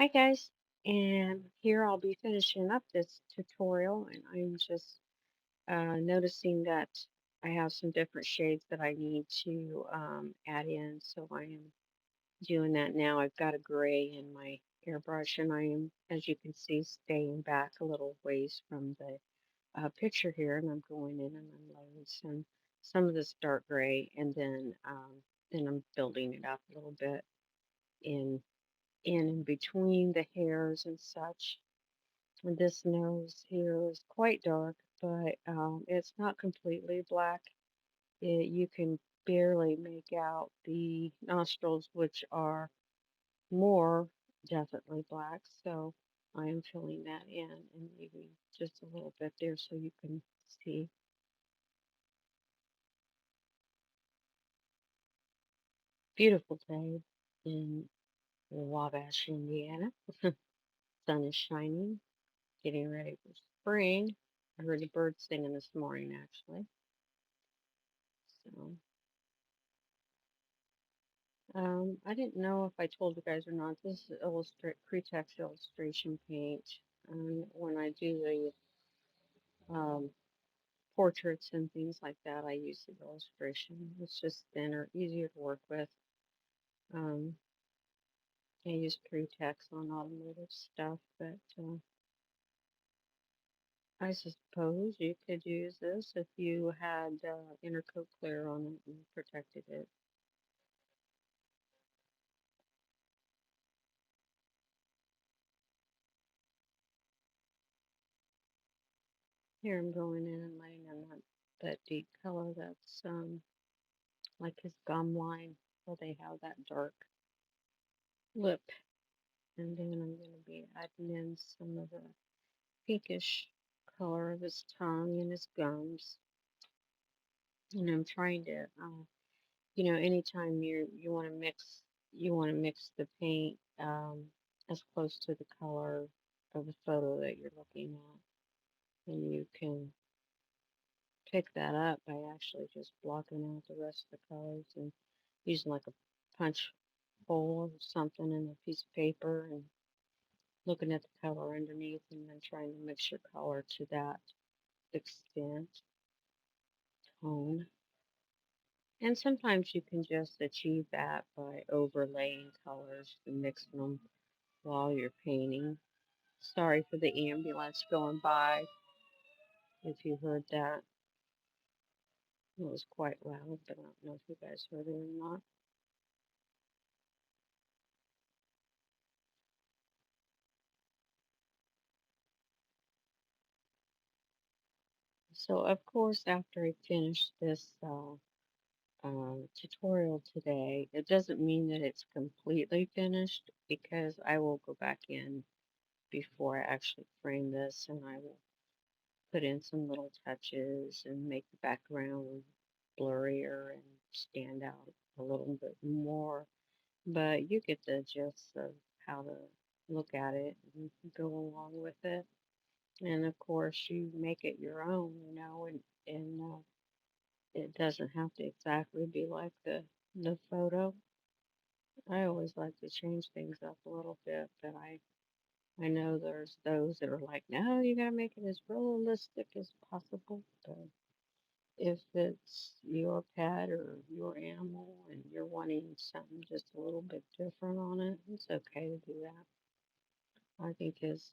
Hi guys, and here I'll be finishing up this tutorial and I'm just noticing that I have some different shades that I need to add in, so I am doing that now. I've got a gray in my airbrush and I am, as you can see, staying back a little ways from the picture here, and I'm going in and I'm layering some of this dark gray, and then I'm building it up a little bit in in between the hairs and such. And this nose here is quite dark, but it's not completely black. You can barely make out the nostrils, which are more definitely black. So I am filling that in and maybe just a little bit there so you can see. Beautiful day in Wabash, Indiana. Sun is shining, getting ready for spring. I heard a bird singing this morning, actually. So, I didn't know if I told you guys or not. This is pretext illustration paint. When I do the portraits and things like that, I use the illustration. It's just thinner, easier to work with. Um, I use pretext on automotive stuff, but I suppose you could use this if you had intercoat clear on it and protected it. Here I'm going in and laying in that deep color that's like his gum line, where they have that dark lip. And then I'm going to be adding in some of the pinkish color of his tongue and his gums. And I'm trying to, anytime you want to mix the paint as close to the color of the photo that you're looking at, and you can pick that up by actually just blocking out the rest of the colors and using like a punch hole or something in a piece of paper and looking at the color underneath and then trying to mix your color to that extent, tone. And sometimes you can just achieve that by overlaying colors and mixing them while you're painting. Sorry for the ambulance going by if you heard that. It was quite loud, but I don't know if you guys heard it or not. So, of course, after I finish this tutorial today, it doesn't mean that it's completely finished because I will go back in before I actually frame this and I will put in some little touches and make the background blurrier and stand out a little bit more. But you get the gist of how to look at it and go along with it. And of course, you make it your own, and it doesn't have to exactly be like the photo. I always like to change things up a little bit, but I know there's those that are like, no, you gotta make it as realistic as possible. But if it's your pet or your animal and you're wanting something just a little bit different on it, it's okay to do that. I think is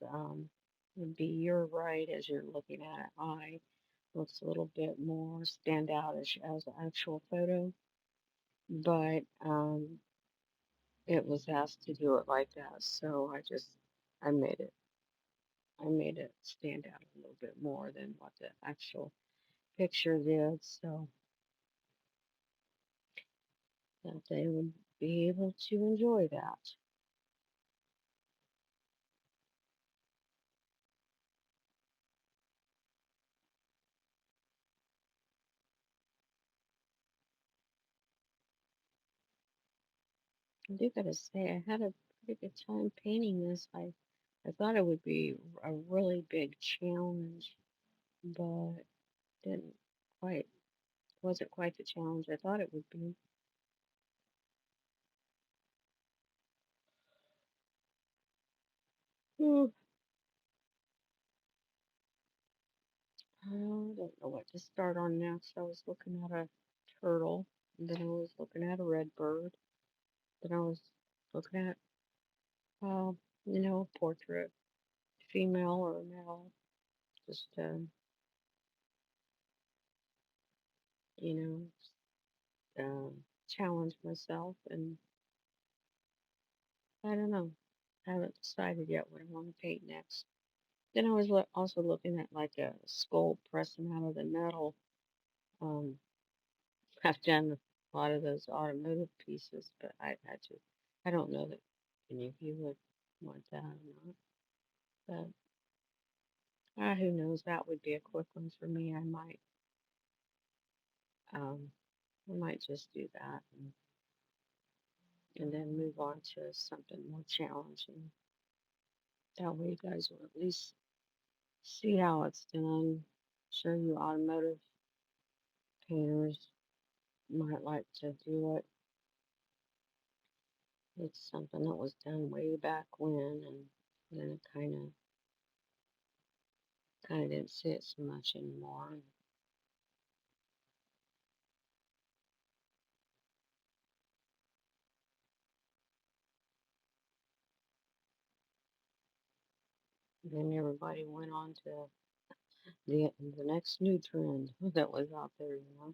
would be your right as you're looking at it. I looks a little bit more stand out as an actual photo, but it was asked to do it like that, so I made it I made it stand out a little bit more than what the actual picture did, so that they would be able to enjoy that. I do gotta say, I had a pretty good time painting this. I thought it would be a really big challenge, but didn't quite wasn't quite the challenge I thought it would be. Ooh, I don't know what to start on next. I was looking at a turtle, and then I was looking at a red bird, then I was looking at, uh, a portrait, female or male, just you challenge myself, and I don't know. I haven't decided yet what I want to paint next. Then I was also looking at like a skull pressing out of the metal. Um, I've done a lot of those automotive pieces, but I don't know that any of you would want that or not. But who knows? That would be a quick one for me. Um, I might just do that and then move on to something more challenging. That way, you guys will at least see how it's done. Sure, you automotive painters might like to do it. It's something that was done way back when, and then it kind of didn't see it so much anymore. And then everybody went on to the next new trend that was out there. I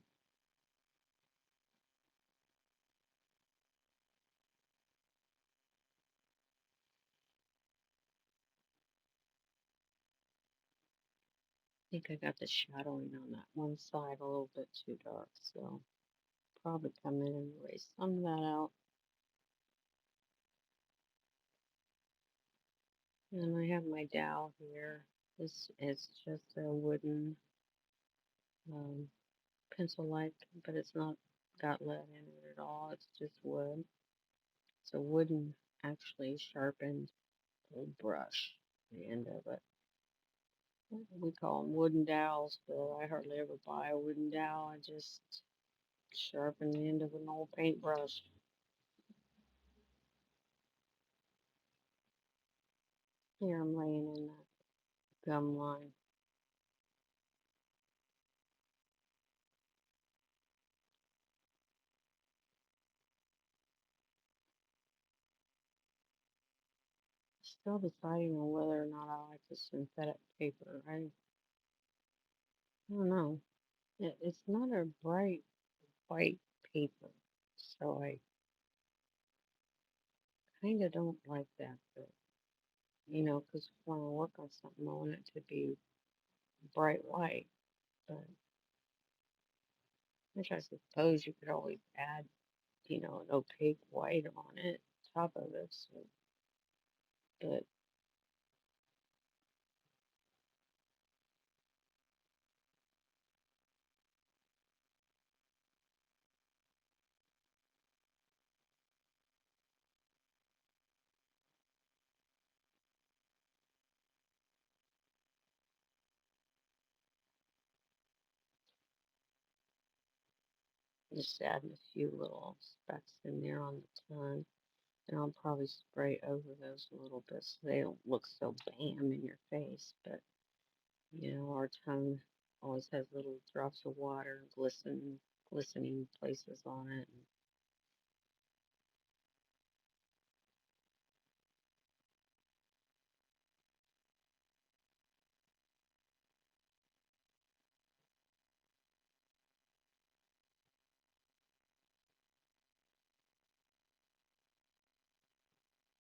think I got the shadowing on that one side a little bit too dark, so probably come in and erase some of that out. And I have my dowel here. This is just a wooden um, pencil like, but it's not got lead in it at all. It's just wood. It's a wooden, actually sharpened little brush. The end of it. We call them wooden dowels, but I hardly ever buy a wooden dowel. I just sharpen the end of an old paintbrush. Here I'm laying in that gum line. Still deciding on whether or not I like the synthetic paper. I don't know. It's not a bright white paper, so I kind of don't like that. But because when I work on something, I want it to be bright white. But which I suppose you could always add, an opaque white on it, top of it. So, but just adding a few little specks in there on the tongue. And I'll probably spray over those a little bit so they don't look so bam in your face. But our tongue always has little drops of water and glistening places on it.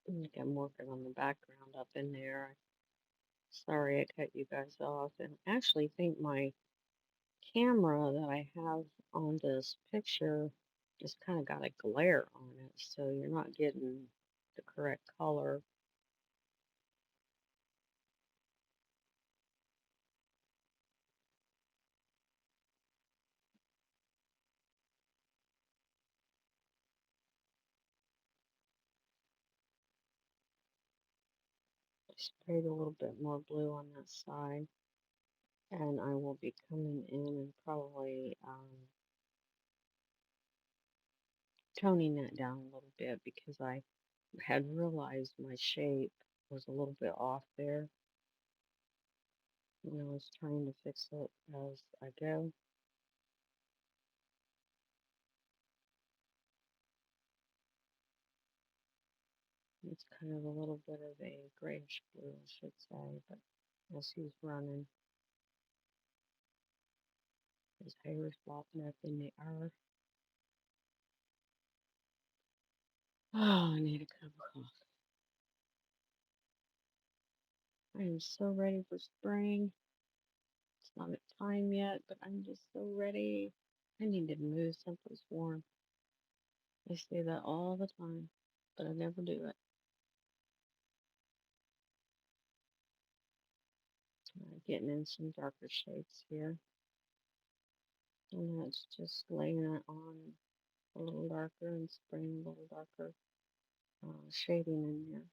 And I think I'm working on the background up in there. Sorry I cut you guys off. And I actually think my camera that I have on this picture just kind of got a glare on it, so you're not getting the correct color. I sprayed a little bit more blue on that side, and I will be coming in and probably toning that down a little bit because I had realized my shape. was a little bit off there, and I was trying to fix it as I go. It's kind of a little bit of a grayish blue, I should say, but as he's running, his hair is flopping up in the air. Oh, I need a cup of coffee. I am so ready for spring. It's not a time yet, but I'm just so ready. I need to move someplace warm. I say that all the time, but I never do it. Getting in some darker shades here, and that's just laying it on a little darker and spraying a little darker shading in there.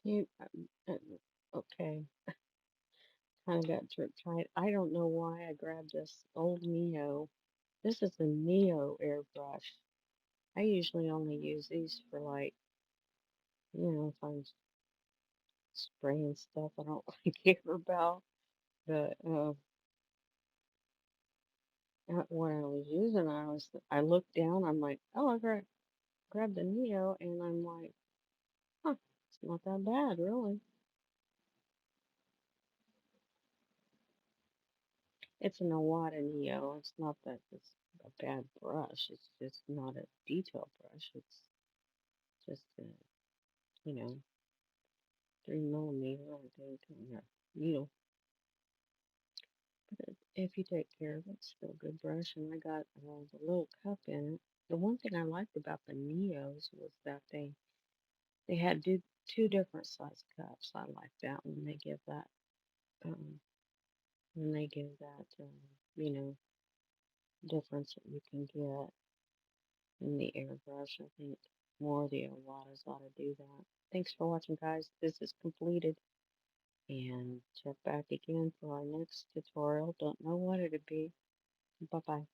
You, okay, kind of got trip tight. I don't know why I grabbed this old Neo. This is a Neo airbrush. I usually only use these for like, if I'm spraying stuff I don't really care about. But when I was using it, I looked down. I'm like, oh, grabbed the Neo, and I'm like, huh, it's not that bad, really. It's an Awada Neo. It's not that it's a bad brush. It's just not a detail brush. It's just a, you know, 3 millimeter, I think, needle. But if you take care of it, it's still a good brush. And I got the little cup in it. The one thing I liked about the Neos was that they had two different size cups. I like that um, when they give that you know difference that you can get in the airbrush. I think more of the Awatas ought to do that. Thanks for watching, guys. This is completed. And check back again for our next tutorial. Don't know what it'll be. Bye bye.